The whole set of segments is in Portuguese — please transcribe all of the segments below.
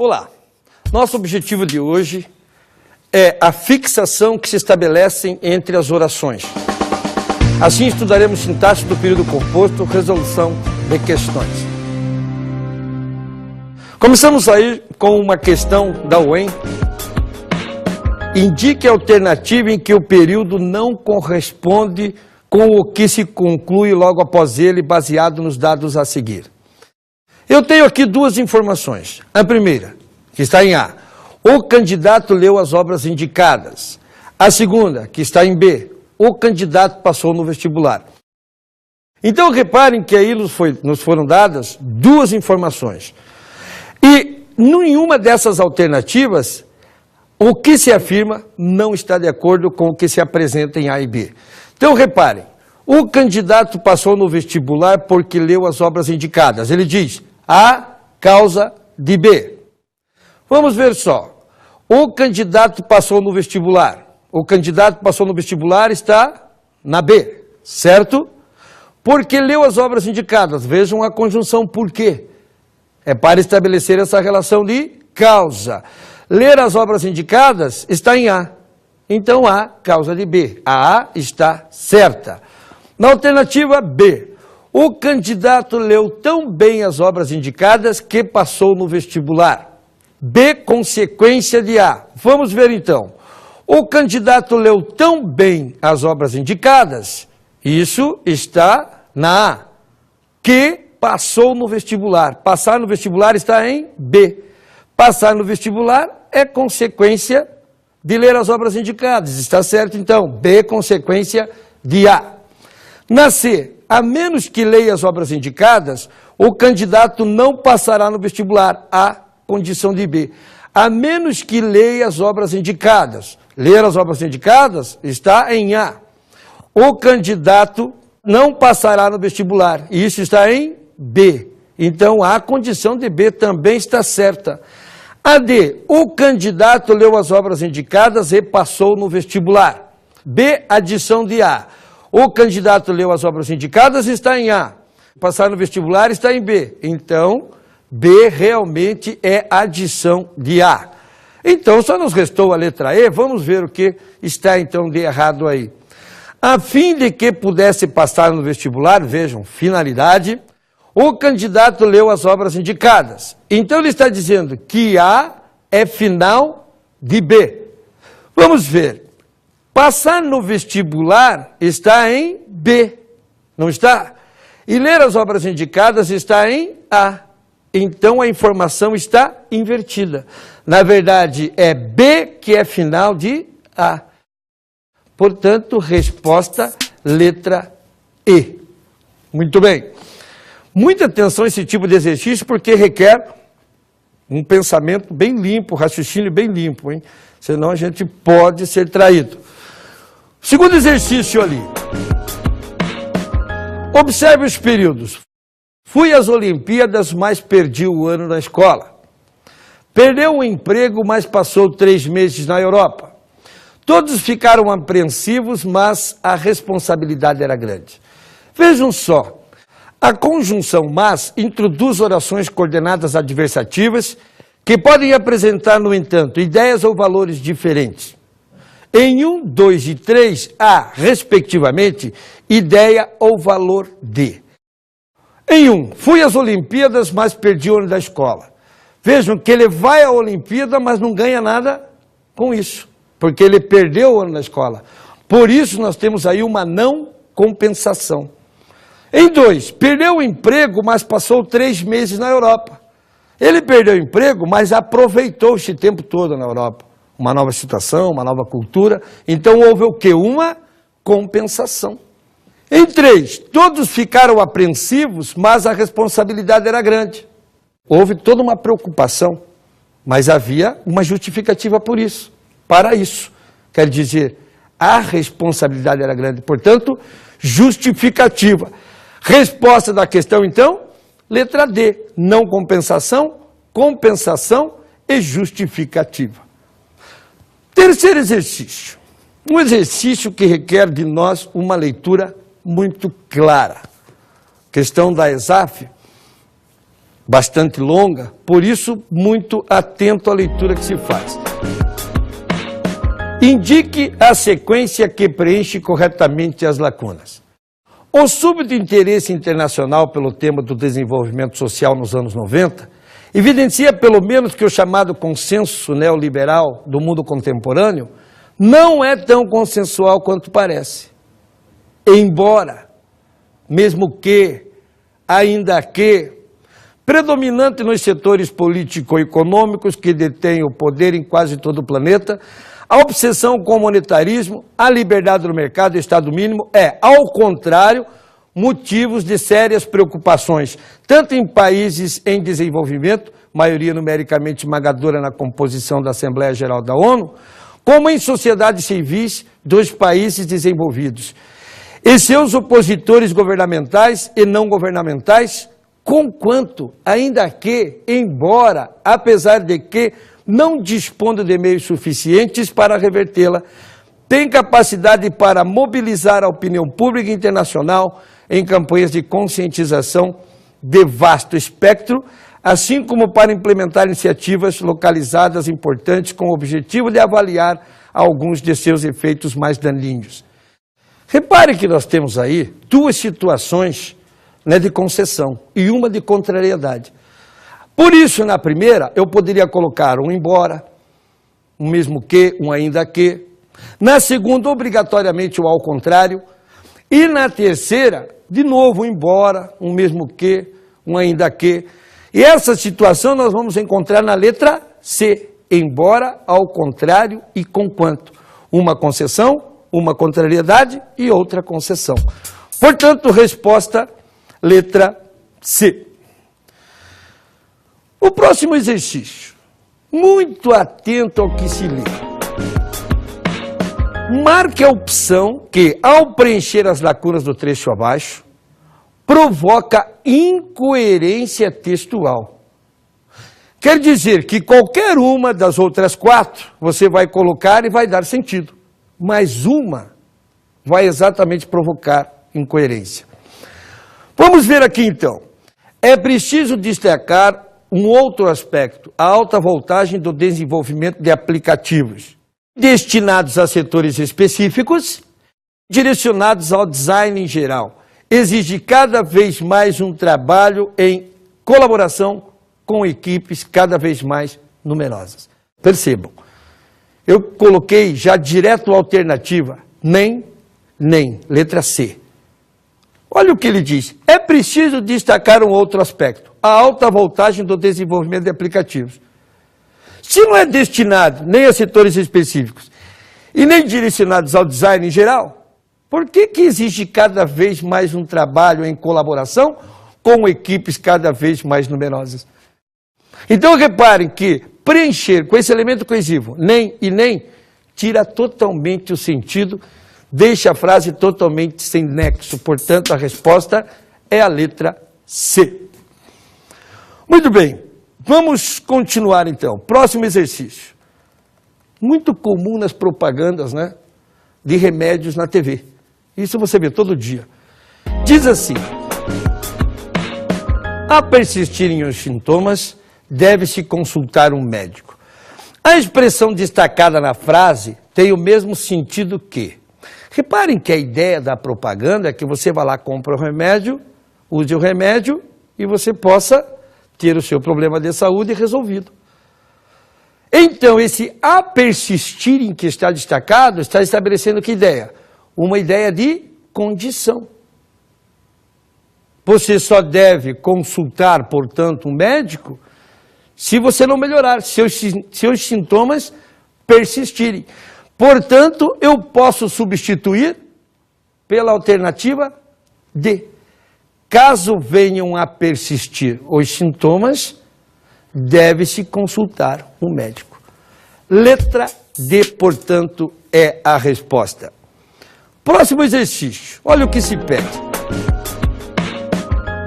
Olá, nosso objetivo de hoje é a fixação que se estabelecem entre as orações. Assim estudaremos sintaxe do período composto, resolução de questões. Começamos aí com uma questão da UEM. Indique a alternativa em que o período não corresponde com o que se conclui logo após ele, baseado nos dados a seguir. Eu tenho aqui duas informações. A primeira, que está em A, o candidato leu as obras indicadas. A segunda, que está em B, o candidato passou no vestibular. Então reparem que aí nos foram dadas duas informações. E nenhuma dessas alternativas, o que se afirma não está de acordo com o que se apresenta em A e B. Então reparem, o candidato passou no vestibular porque leu as obras indicadas. Ele diz A, causa de B. Vamos ver só. O candidato passou no vestibular. O candidato passou no vestibular está na B, certo? Porque leu as obras indicadas. Vejam a conjunção por quê. É para estabelecer essa relação de causa. Ler as obras indicadas está em A. Então A, causa de B. A A está certa. Na alternativa B, o candidato leu tão bem as obras indicadas que passou no vestibular. B, consequência de A. Vamos ver então. O candidato leu tão bem as obras indicadas, isso está na A, que passou no vestibular. Passar no vestibular está em B. Passar no vestibular é consequência de ler as obras indicadas. Está certo então? B, consequência de A. Na C, a menos que leia as obras indicadas, o candidato não passará no vestibular. A, condição de B. A menos que leia as obras indicadas. Ler as obras indicadas está em A. O candidato não passará no vestibular. Isso está em B. Então, a condição de B também está certa. A D, o candidato leu as obras indicadas e passou no vestibular. B, adição de A. O candidato leu as obras indicadas e está em A. Passar no vestibular está em B. Então, B realmente é adição de A. Então, só nos restou a letra E. Vamos ver o que está então de errado aí. A fim de que pudesse passar no vestibular, vejam, finalidade, o candidato leu as obras indicadas. Então, ele está dizendo que A é final de B. Vamos ver. Passar no vestibular está em B, não está? E ler as obras indicadas está em A. Então, a informação está invertida. Na verdade, é B que é final de A. Portanto, resposta letra E. Muito bem. Muita atenção a esse tipo de exercício, porque requer um pensamento bem limpo, raciocínio bem limpo, hein? Senão a gente pode ser traído. Segundo exercício ali. Observe os períodos. Fui às Olimpíadas, mas perdi o ano na escola. Perdeu o emprego, mas passou 3 meses na Europa. Todos ficaram apreensivos, mas a responsabilidade era grande. Vejam só. A conjunção mas introduz orações coordenadas adversativas que podem apresentar, no entanto, ideias ou valores diferentes. Em 1, 2 e 3 há, respectivamente, ideia ou valor de. Em 1, fui às Olimpíadas, mas perdi o ano da escola. Vejam que ele vai à Olimpíada, mas não ganha nada com isso, porque ele perdeu o ano da escola. Por isso nós temos aí uma não compensação. Em 2, perdeu o emprego, mas passou 3 meses na Europa. Ele perdeu o emprego, mas aproveitou esse tempo todo na Europa. Uma nova situação, uma nova cultura. Então houve o quê? Uma compensação. Em 3, todos ficaram apreensivos, mas a responsabilidade era grande. Houve toda uma preocupação, mas havia uma justificativa por isso, para isso. Quer dizer, a responsabilidade era grande, portanto, justificativa. Resposta da questão, então, letra D, não compensação, compensação e justificativa. Terceiro exercício, um exercício que requer de nós uma leitura muito clara. Questão da ESAF, bastante longa, por isso muito atento à leitura que se faz. Indique a sequência que preenche corretamente as lacunas. O súbito interesse internacional pelo tema do desenvolvimento social nos anos 90 evidencia pelo menos que o chamado consenso neoliberal do mundo contemporâneo não é tão consensual quanto parece. Embora, mesmo que, ainda que, predominante nos setores político-econômicos que detêm o poder em quase todo o planeta, a obsessão com o monetarismo, a liberdade do mercado e o Estado mínimo é, ao contrário, motivos de sérias preocupações, tanto em países em desenvolvimento, maioria numericamente esmagadora na composição da Assembleia Geral da ONU, como em sociedades civis dos países desenvolvidos. E seus opositores governamentais e não governamentais, conquanto, ainda que, embora, apesar de que, não dispondo de meios suficientes para revertê-la, tem capacidade para mobilizar a opinião pública internacional em campanhas de conscientização de vasto espectro, assim como para implementar iniciativas localizadas importantes com o objetivo de avaliar alguns de seus efeitos mais daninhos. Repare que nós temos aí duas situações, né, de concessão e uma de contrariedade. Por isso, na primeira, eu poderia colocar um embora, um mesmo que, um ainda que. Na segunda, obrigatoriamente o ao contrário. E na terceira, de novo, um embora, um mesmo que, um ainda que. E essa situação nós vamos encontrar na letra C. Embora, ao contrário e conquanto. Uma concessão, uma contrariedade e outra concessão. Portanto, resposta, letra C. O próximo exercício, muito atento ao que se lê. Marque a opção que, ao preencher as lacunas do trecho abaixo, provoca incoerência textual. Quer dizer que qualquer uma das outras quatro você vai colocar e vai dar sentido, mas uma vai exatamente provocar incoerência. Vamos ver aqui então. É preciso destacar um outro aspecto, a alta voltagem do desenvolvimento de aplicativos destinados a setores específicos, direcionados ao design em geral. Exige cada vez mais um trabalho em colaboração com equipes cada vez mais numerosas. Percebam, eu coloquei já direto a alternativa, nem, letra C. Olha o que ele diz, é preciso destacar um outro aspecto, a alta voltagem do desenvolvimento de aplicativos. Se não é destinado nem a setores específicos e nem direcionados ao design em geral, por que exige cada vez mais um trabalho em colaboração com equipes cada vez mais numerosas? Então reparem que preencher com esse elemento coesivo, nem e nem, tira totalmente o sentido, deixa a frase totalmente sem nexo. Portanto, a resposta é a letra C. Muito bem, vamos continuar então. Próximo exercício. Muito comum nas propagandas, né, de remédios na TV. Isso você vê todo dia. Diz assim: a persistirem os sintomas, deve-se consultar um médico. A expressão destacada na frase tem o mesmo sentido que... Reparem que a ideia da propaganda é que você vá lá, compra o remédio, use o remédio e você possa ter o seu problema de saúde resolvido. Então, esse a persistir em que está destacado, está estabelecendo que ideia? Uma ideia de condição. Você só deve consultar, portanto, um médico se você não melhorar, se os sintomas persistirem. Portanto, eu posso substituir pela alternativa D. Caso venham a persistir os sintomas, deve-se consultar um médico. Letra D, portanto, é a resposta. Próximo exercício. Olha o que se pede.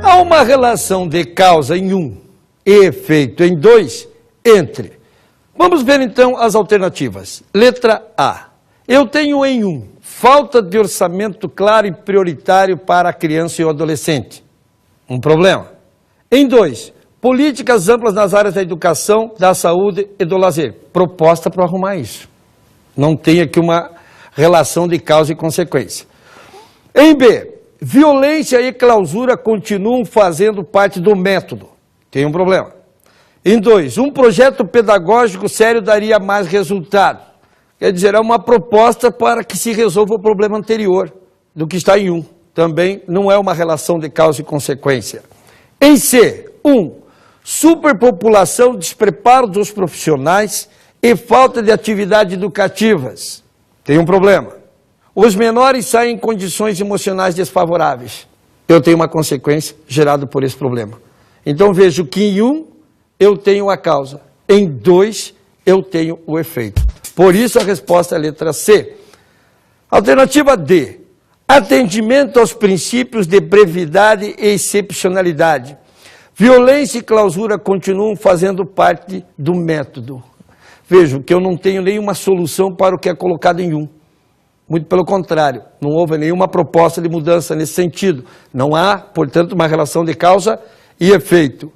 Há uma relação de causa em 1 e efeito em 2 entre... Vamos ver então as alternativas. Letra A. Eu tenho em 1, falta de orçamento claro e prioritário para a criança e o adolescente. Um problema. Em 2, políticas amplas nas áreas da educação, da saúde e do lazer. Proposta para arrumar isso. Não tem aqui uma relação de causa e consequência. Em B, violência e clausura continuam fazendo parte do método. Tem um problema. Em 2, um projeto pedagógico sério daria mais resultado. Quer dizer, é uma proposta para que se resolva o problema anterior do que está em 1. Também não é uma relação de causa e consequência. Em C, superpopulação, despreparo dos profissionais e falta de atividades educativas. Tem um problema. Os menores saem em condições emocionais desfavoráveis. Eu tenho uma consequência gerada por esse problema. Então vejo que em 1 eu tenho a causa, em 2 eu tenho o efeito. Por isso a resposta é a letra C. Alternativa D. Atendimento aos princípios de brevidade e excepcionalidade. Violência e clausura continuam fazendo parte do método. Vejo que eu não tenho nenhuma solução para o que é colocado em 1. Muito pelo contrário, não houve nenhuma proposta de mudança nesse sentido. Não há, portanto, uma relação de causa e efeito.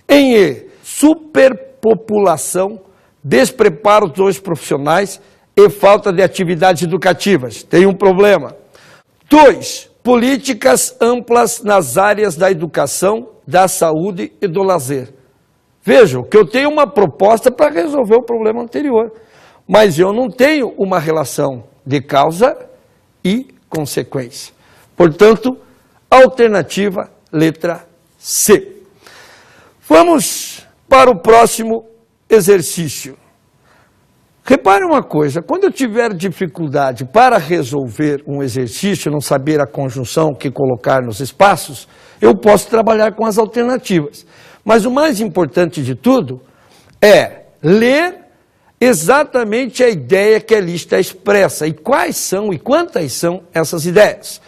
Em E, superpopulação, despreparo dos profissionais e falta de atividades educativas. Tem um problema. 2, políticas amplas nas áreas da educação, da saúde e do lazer. Vejam que eu tenho uma proposta para resolver o problema anterior, mas eu não tenho uma relação de causa e consequência. Portanto, alternativa letra C. Vamos para o próximo exercício. Repare uma coisa, quando eu tiver dificuldade para resolver um exercício, não saber a conjunção que colocar nos espaços, eu posso trabalhar com as alternativas. Mas o mais importante de tudo é ler exatamente a ideia que ali está expressa. E quais são e quantas são essas ideias?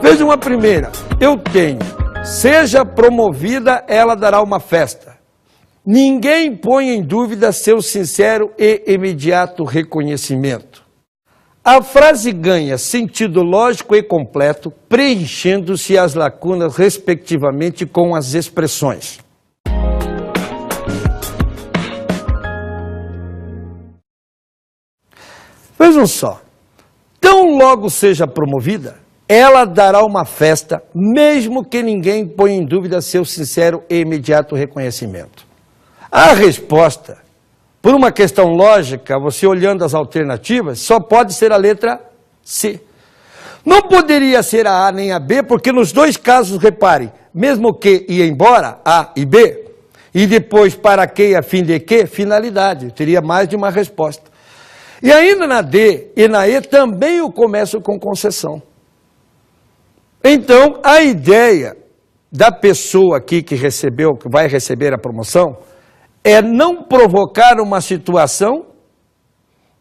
Vejam a primeira. Eu tenho, seja promovida, ela dará uma festa. Ninguém põe em dúvida seu sincero e imediato reconhecimento. A frase ganha sentido lógico e completo, preenchendo-se as lacunas respectivamente com as expressões. Vejam só, tão logo seja promovida, ela dará uma festa, mesmo que ninguém ponha em dúvida seu sincero e imediato reconhecimento. A resposta, por uma questão lógica, você olhando as alternativas, só pode ser a letra C. Não poderia ser a A nem a B, porque nos dois casos, reparem, mesmo que e embora, A e B, e depois para que e a fim de que, finalidade, teria mais de uma resposta. E ainda na D e na E também eu começo com concessão. Então, a ideia da pessoa aqui que recebeu, que vai receber a promoção, é não provocar uma situação,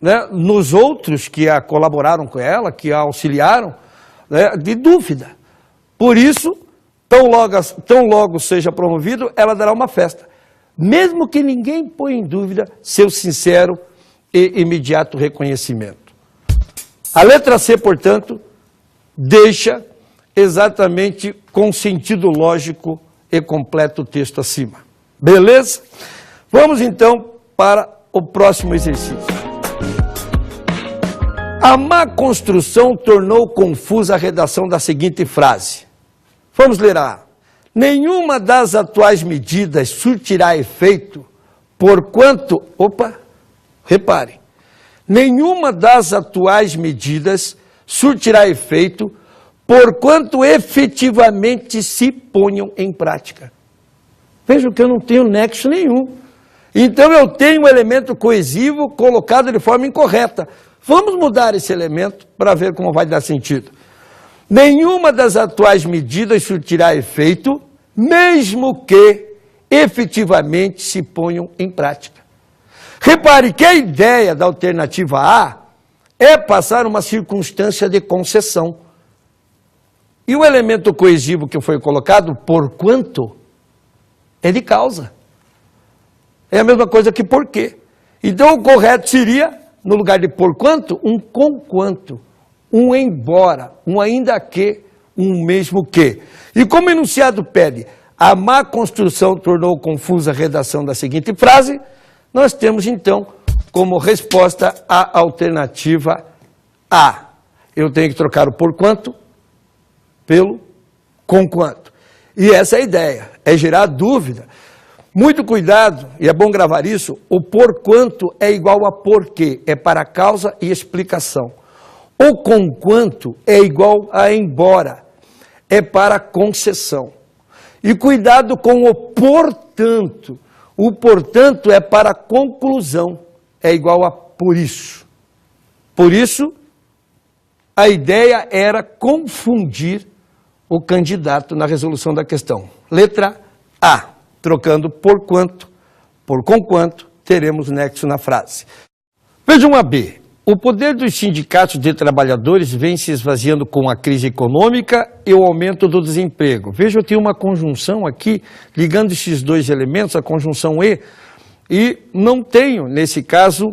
né, nos outros que a colaboraram com ela, que a auxiliaram, né, de dúvida. Por isso, tão logo seja promovido, ela dará uma festa. Mesmo que ninguém ponha em dúvida seu sincero e imediato reconhecimento. A letra C, portanto, deixa exatamente com sentido lógico e completo o texto acima. Beleza? Vamos então para o próximo exercício. A má construção tornou confusa a redação da seguinte frase. Vamos ler a A. Nenhuma das atuais medidas surtirá efeito, porquanto... Repare, nenhuma das atuais medidas surtirá efeito, porquanto efetivamente se ponham em prática. Vejam que eu não tenho nexo nenhum. Então eu tenho um elemento coesivo colocado de forma incorreta. Vamos mudar esse elemento para ver como vai dar sentido. Nenhuma das atuais medidas surtirá efeito, mesmo que efetivamente se ponham em prática. Repare que a ideia da alternativa A é passar uma circunstância de concessão. E o elemento coesivo que foi colocado, porquanto, é de causa. É a mesma coisa que porquê. Então o correto seria, no lugar de porquanto, um conquanto, um embora, um ainda que, um mesmo que. E como o enunciado pede, A má construção tornou confusa a redação da seguinte frase. Nós temos, então, como resposta a alternativa A. Eu tenho que trocar o porquanto pelo conquanto. E essa é a ideia, é gerar dúvida. Muito cuidado, e é bom gravar isso, o porquanto é igual a porquê, é para causa e explicação. O conquanto é igual a embora, é para concessão. E cuidado com o portanto. O portanto é para conclusão, é igual a por isso. Por isso, a ideia era confundir o candidato na resolução da questão. Letra A, trocando porquanto por conquanto, teremos nexo na frase. Vejam a B. O poder dos sindicatos de trabalhadores vem se esvaziando com a crise econômica e o aumento do desemprego. Veja, eu tenho uma conjunção aqui, ligando esses dois elementos, a conjunção e não tenho, nesse caso,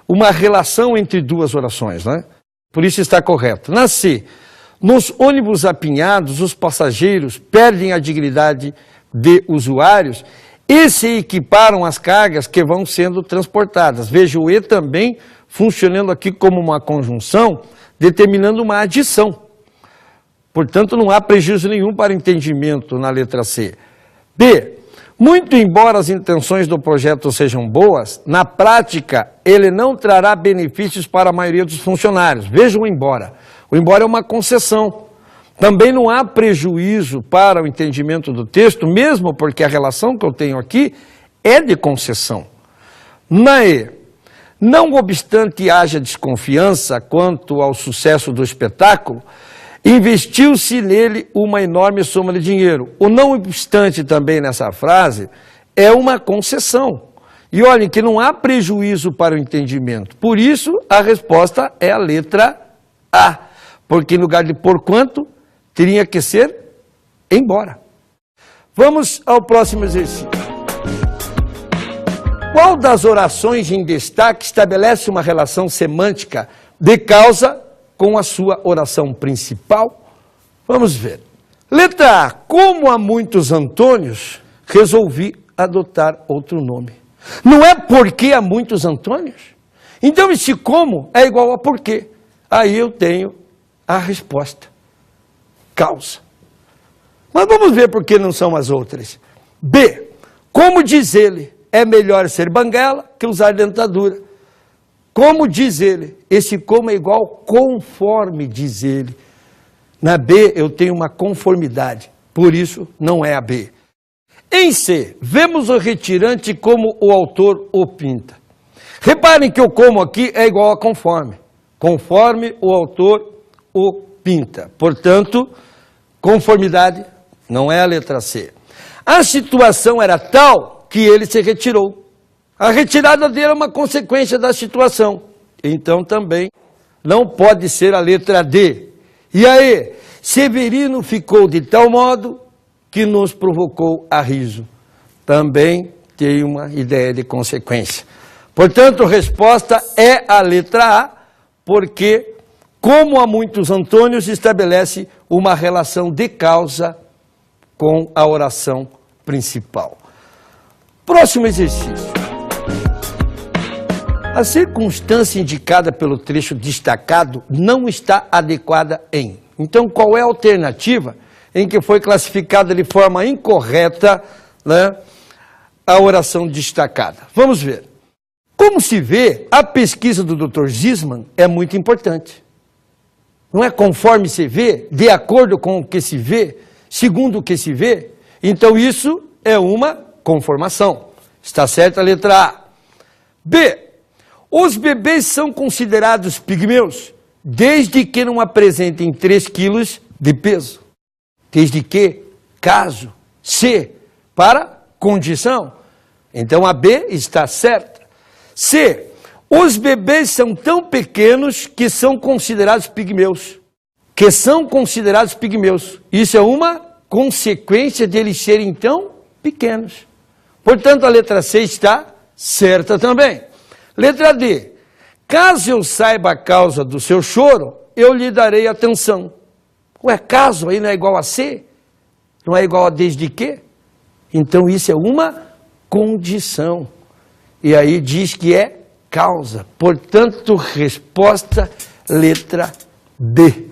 uma relação entre duas orações, né? Por isso está correto. Na C, nos ônibus apinhados, os passageiros perdem a dignidade de usuários e se equiparam às cargas que vão sendo transportadas. Veja o E também funcionando aqui como uma conjunção, determinando uma adição. Portanto, não há prejuízo nenhum para o entendimento na letra C. B. Muito embora as intenções do projeto sejam boas, na prática ele não trará benefícios para a maioria dos funcionários. Veja o embora. O embora é uma concessão. Também não há prejuízo para o entendimento do texto, mesmo porque a relação que eu tenho aqui é de concessão. Na E, não obstante haja desconfiança quanto ao sucesso do espetáculo, investiu-se nele uma enorme soma de dinheiro. O não obstante também nessa frase é uma concessão. E olhem que não há prejuízo para o entendimento. Por isso, a resposta é a letra A. Porque em lugar de porquanto, teria que ser embora. Vamos ao próximo exercício. Qual das orações em destaque estabelece uma relação semântica de causa com a sua oração principal? Vamos ver. Letra A. Como há muitos Antônios, resolvi adotar outro nome. Não é porque há muitos Antônios? Então esse como é igual a porquê. Aí eu tenho a resposta. Causa. Mas vamos ver por que não são as outras. B. Como diz ele, é melhor ser banguela que usar dentadura. Como diz ele, esse como é igual conforme diz ele. Na B eu tenho uma conformidade, por isso não é a B. Em C, vemos o retirante como o autor o pinta. Reparem que o como aqui é igual a conforme. Conforme o autor o pinta. Portanto, conformidade não é a letra C. A situação era tal que ele se retirou. A retirada dele é uma consequência da situação. Então também não pode ser a letra D. E aí, Severino ficou de tal modo que nos provocou a riso. Também tem uma ideia de consequência. Portanto, a resposta é a letra A, porque, como há muitos Antônios, estabelece uma relação de causa com a oração principal. Próximo exercício. A circunstância indicada pelo trecho destacado não está adequada em. Então, qual é a alternativa em que foi classificada de forma incorreta, né, a oração destacada? Vamos ver. Como se vê, a pesquisa do Dr. Zisman é muito importante. Não é conforme se vê, de acordo com o que se vê, segundo o que se vê. Então isso é uma conformação. Está certa a letra A. B. Os bebês são considerados pigmeus desde que não apresentem 3 quilos de peso. Desde que, caso. C. Para condição. Então a B está certa. C. Os bebês são tão pequenos que são considerados pigmeus. Que são considerados pigmeus. Isso é uma consequência de eles serem tão pequenos. Portanto, a letra C está certa também. Letra D. Caso eu saiba a causa do seu choro, eu lhe darei atenção. Ué, caso aí não é igual a C? Não é igual a desde que? Então isso é uma condição. E aí diz que é causa. Portanto, resposta letra D.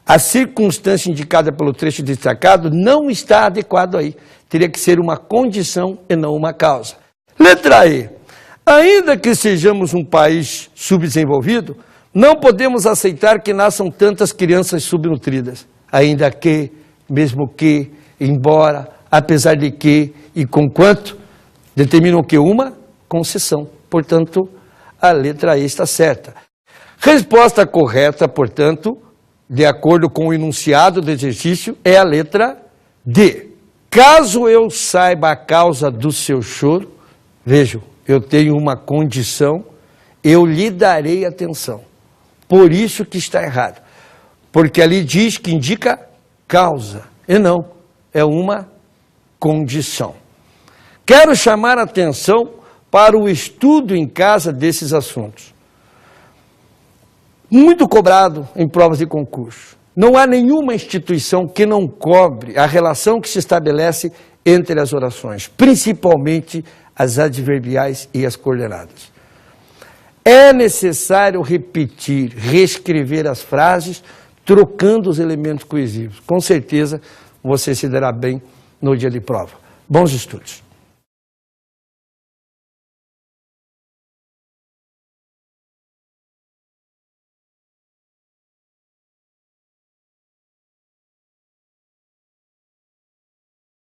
A circunstância indicada pelo trecho destacado não está adequado aí. Teria que ser uma condição e não uma causa. Letra E. Ainda que sejamos um país subdesenvolvido, não podemos aceitar que nasçam tantas crianças subnutridas. Ainda que, mesmo que, embora, apesar de que e conquanto, determinam que uma concessão. Portanto, a letra E está certa. Resposta correta, portanto, de acordo com o enunciado do exercício, é a letra D. Caso eu saiba a causa do seu choro, vejam, eu tenho uma condição, eu lhe darei atenção. Por isso que está errado. Porque ali diz que indica causa, e não, é uma condição. Quero chamar a atenção para o estudo em casa desses assuntos. Muito cobrado em provas de concurso. Não há nenhuma instituição que não cobre a relação que se estabelece entre as orações, principalmente as adverbiais e as coordenadas. É necessário repetir, reescrever as frases, trocando os elementos coesivos. Com certeza, você se dará bem no dia de prova. Bons estudos.